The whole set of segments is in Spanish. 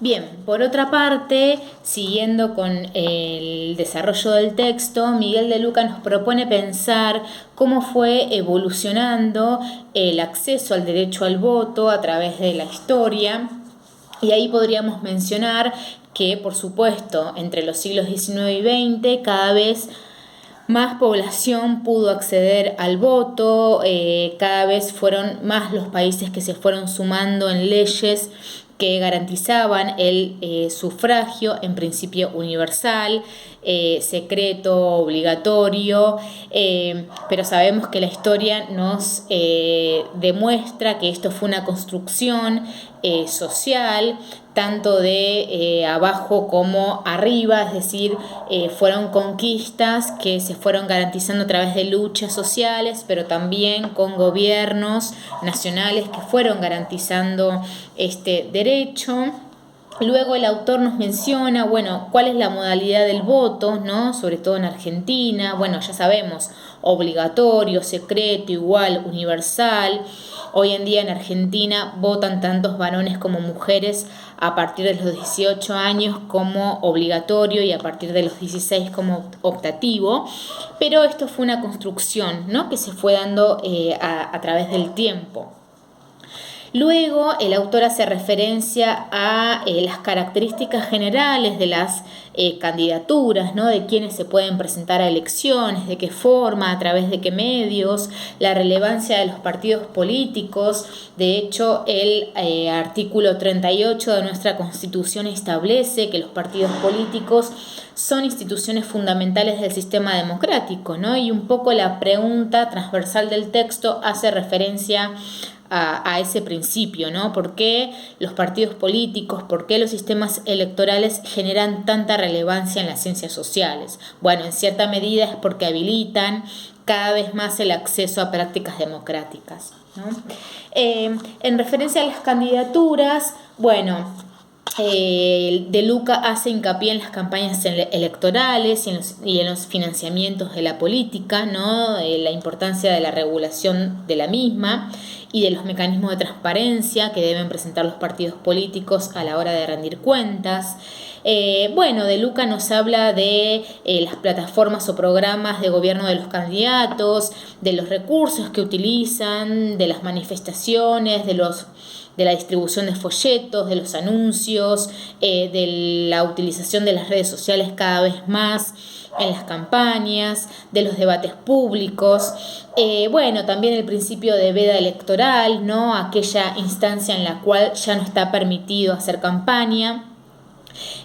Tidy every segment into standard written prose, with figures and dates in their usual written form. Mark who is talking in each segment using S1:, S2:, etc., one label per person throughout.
S1: Bien, por otra parte, siguiendo con el desarrollo del texto, Miguel de Luca nos propone pensar cómo fue evolucionando el acceso al derecho al voto a través de la historia. Y ahí podríamos mencionar que, por supuesto, entre los siglos XIX y XX, cada vez más población pudo acceder al voto, cada vez fueron más los países que se fueron sumando en leyes que garantizaban el sufragio, en principio universal, secreto, obligatorio, pero sabemos que la historia nos demuestra que esto fue una construcción social, tanto de abajo como arriba, es decir, fueron conquistas que se fueron garantizando a través de luchas sociales, pero también con gobiernos nacionales que fueron garantizando este derecho. Luego el autor nos menciona, bueno, cuál es la modalidad del voto, ¿no? Sobre todo en Argentina. Bueno, ya sabemos, obligatorio, secreto, igual, universal. Hoy en día en Argentina votan tantos varones como mujeres a partir de los 18 años como obligatorio y a partir de los 16 como optativo. Pero esto fue una construcción, ¿no? Que se fue dando a través del tiempo. Luego, el autor hace referencia a las características generales de las candidaturas, ¿no? De quiénes se pueden presentar a elecciones, de qué forma, a través de qué medios, la relevancia de los partidos políticos. De hecho, el artículo 38 de nuestra Constitución establece que los partidos políticos son instituciones fundamentales del sistema democrático, ¿no? Y un poco la pregunta transversal del texto hace referencia a ese principio, ¿no? ¿Por qué los partidos políticos, por qué los sistemas electorales generan tanta relevancia en las ciencias sociales? Bueno, en cierta medida es porque habilitan cada vez más el acceso a prácticas democráticas, ¿no? En referencia a las candidaturas, bueno, De Luca hace hincapié en las campañas electorales y en los financiamientos de la política, ¿no? La importancia de la regulación de la misma y de los mecanismos de transparencia que deben presentar los partidos políticos a la hora de rendir cuentas. De Luca nos habla de las plataformas o programas de gobierno de los candidatos, de los recursos que utilizan, de las manifestaciones, de la distribución de folletos, de los anuncios, de la utilización de las redes sociales cada vez más en las campañas, de los debates públicos, también el principio de veda electoral, ¿no? Aquella instancia en la cual ya no está permitido hacer campaña.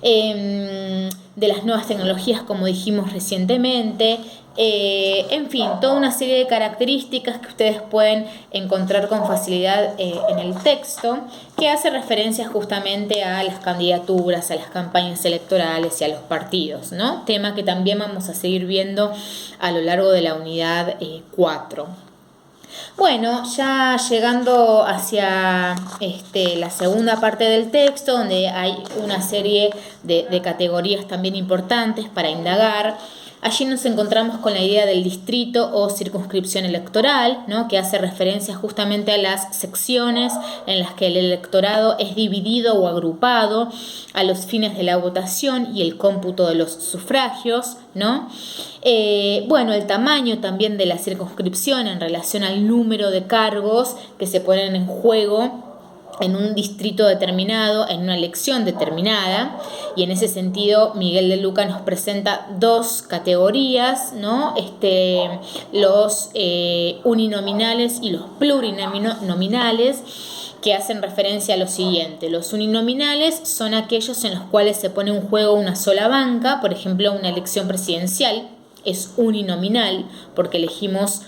S1: De las nuevas tecnologías, como dijimos recientemente, en fin, toda una serie de características que ustedes pueden encontrar con facilidad en el texto, que hace referencia justamente a las candidaturas, a las campañas electorales y a los partidos, ¿no? Tema que también vamos a seguir viendo a lo largo de la unidad 4. Bueno, ya llegando hacia la segunda parte del texto, donde hay una serie de categorías también importantes para indagar. Allí nos encontramos con la idea del distrito o circunscripción electoral, ¿no? Que hace referencia justamente a las secciones en las que el electorado es dividido o agrupado a los fines de la votación y el cómputo de los sufragios, ¿no? El tamaño también de la circunscripción en relación al número de cargos que se ponen en juego en un distrito determinado, en una elección determinada, y en ese sentido Miguel de Luca nos presenta dos categorías, ¿no? Los uninominales y los plurinominales, que hacen referencia a lo siguiente. Los uninominales son aquellos en los cuales se pone en juego una sola banca, por ejemplo, una elección presidencial es uninominal porque elegimos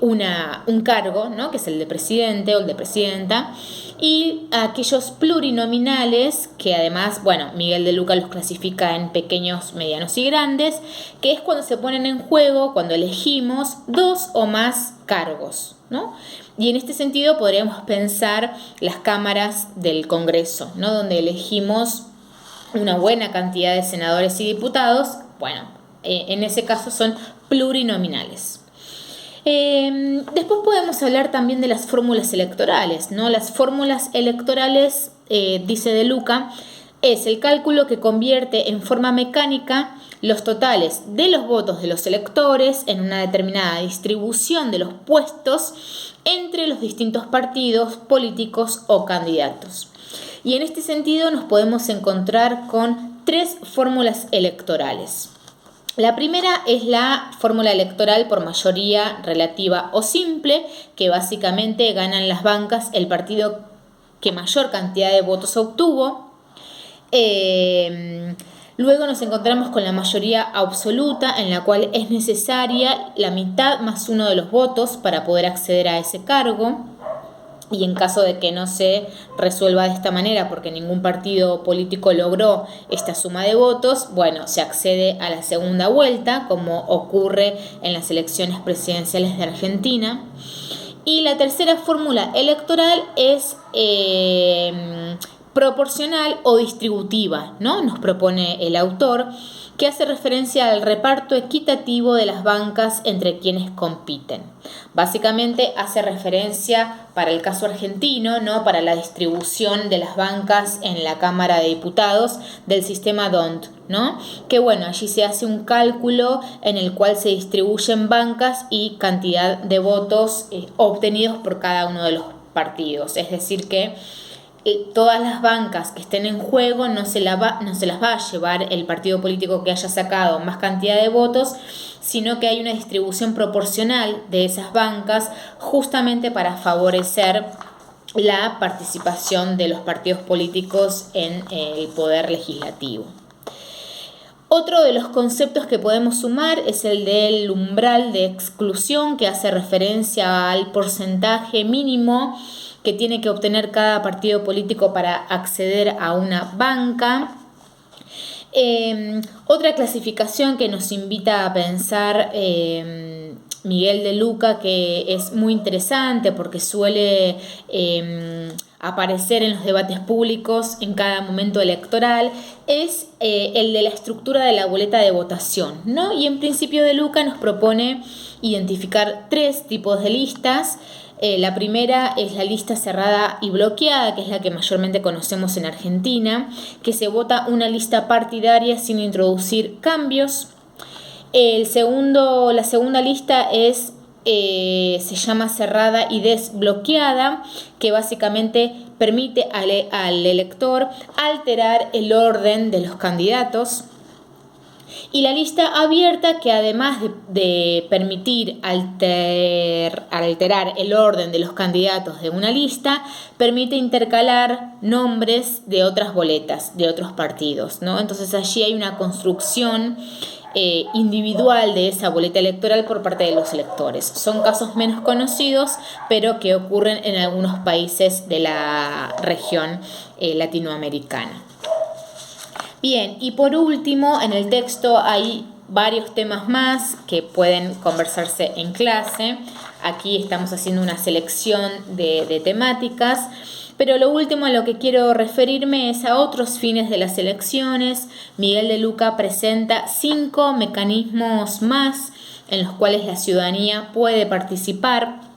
S1: un cargo, ¿no? Que es el de presidente o el de presidenta, y aquellos plurinominales, que además, Miguel de Luca los clasifica en pequeños, medianos y grandes, que es cuando se ponen en juego, cuando elegimos dos o más cargos, ¿no? Y en este sentido podríamos pensar las cámaras del Congreso, ¿no? Donde elegimos una buena cantidad de senadores y diputados. En ese caso son plurinominales. Después podemos hablar también de las fórmulas electorales, ¿no? Las fórmulas electorales dice De Luca, es el cálculo que convierte en forma mecánica los totales de los votos de los electores en una determinada distribución de los puestos entre los distintos partidos políticos o candidatos. Y en este sentido nos podemos encontrar con 3 fórmulas electorales. La primera es la fórmula electoral por mayoría relativa o simple, que básicamente ganan las bancas el partido que mayor cantidad de votos obtuvo. Luego nos encontramos con la mayoría absoluta, en la cual es necesaria la mitad más 1 de los votos para poder acceder a ese cargo. Y en caso de que no se resuelva de esta manera, porque ningún partido político logró esta suma de votos, bueno, se accede a la segunda vuelta, como ocurre en las elecciones presidenciales de Argentina. Y la tercera fórmula electoral es proporcional o distributiva, ¿no? Nos propone el autor, que hace referencia al reparto equitativo de las bancas entre quienes compiten. Básicamente hace referencia para el caso argentino, ¿no? Para la distribución de las bancas en la Cámara de Diputados del sistema D'Hondt, ¿no? Que bueno, allí se hace un cálculo en el cual se distribuyen bancas y cantidad de votos obtenidos por cada uno de los partidos. Es decir que todas las bancas que estén en juego no se las va a llevar el partido político que haya sacado más cantidad de votos, sino que hay una distribución proporcional de esas bancas justamente para favorecer la participación de los partidos políticos en el poder legislativo. Otro de los conceptos que podemos sumar es el del umbral de exclusión, que hace referencia al porcentaje mínimo que tiene que obtener cada partido político para acceder a una banca. Otra clasificación que nos invita a pensar Miguel de Luca, que es muy interesante porque suele aparecer en los debates públicos en cada momento electoral, es el de la estructura de la boleta de votación, ¿no? Y en principio De Luca nos propone identificar 3 tipos de listas. La primera es la lista cerrada y bloqueada, que es la que mayormente conocemos en Argentina, que se vota una lista partidaria sin introducir cambios. La segunda lista se llama cerrada y desbloqueada, que básicamente permite al elector alterar el orden de los candidatos. Y la lista abierta, que además de permitir alterar el orden de los candidatos de una lista, permite intercalar nombres de otras boletas, de otros partidos, ¿no? Entonces allí hay una construcción individual de esa boleta electoral por parte de los electores. Son casos menos conocidos, pero que ocurren en algunos países de la región latinoamericana. Bien, y por último, en el texto hay varios temas más que pueden conversarse en clase. Aquí estamos haciendo una selección de temáticas, pero lo último a lo que quiero referirme es a otros fines de las elecciones. Miguel de Luca presenta 5 mecanismos más en los cuales la ciudadanía puede participar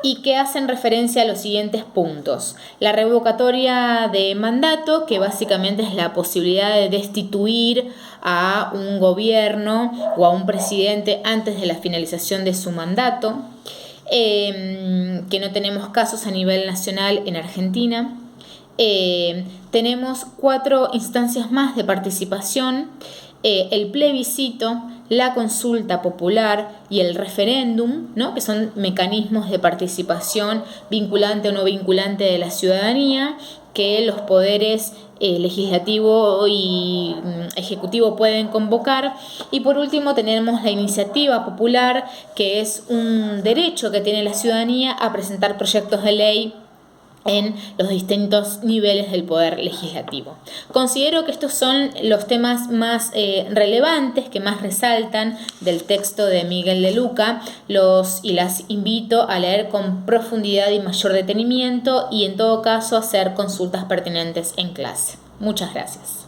S1: y que hacen referencia a los siguientes puntos. La revocatoria de mandato, que básicamente es la posibilidad de destituir a un gobierno o a un presidente antes de la finalización de su mandato, que no tenemos casos a nivel nacional en Argentina. Tenemos 4 instancias más de participación: el plebiscito, la consulta popular y el referéndum, ¿no? Que son mecanismos de participación vinculante o no vinculante de la ciudadanía que los poderes legislativo y ejecutivo pueden convocar. Y por último tenemos la iniciativa popular, que es un derecho que tiene la ciudadanía a presentar proyectos de ley en los distintos niveles del poder legislativo. Considero que estos son los temas más relevantes, que más resaltan del texto de Miguel de Luca. Las invito a leer con profundidad y mayor detenimiento y en todo caso hacer consultas pertinentes en clase. Muchas gracias.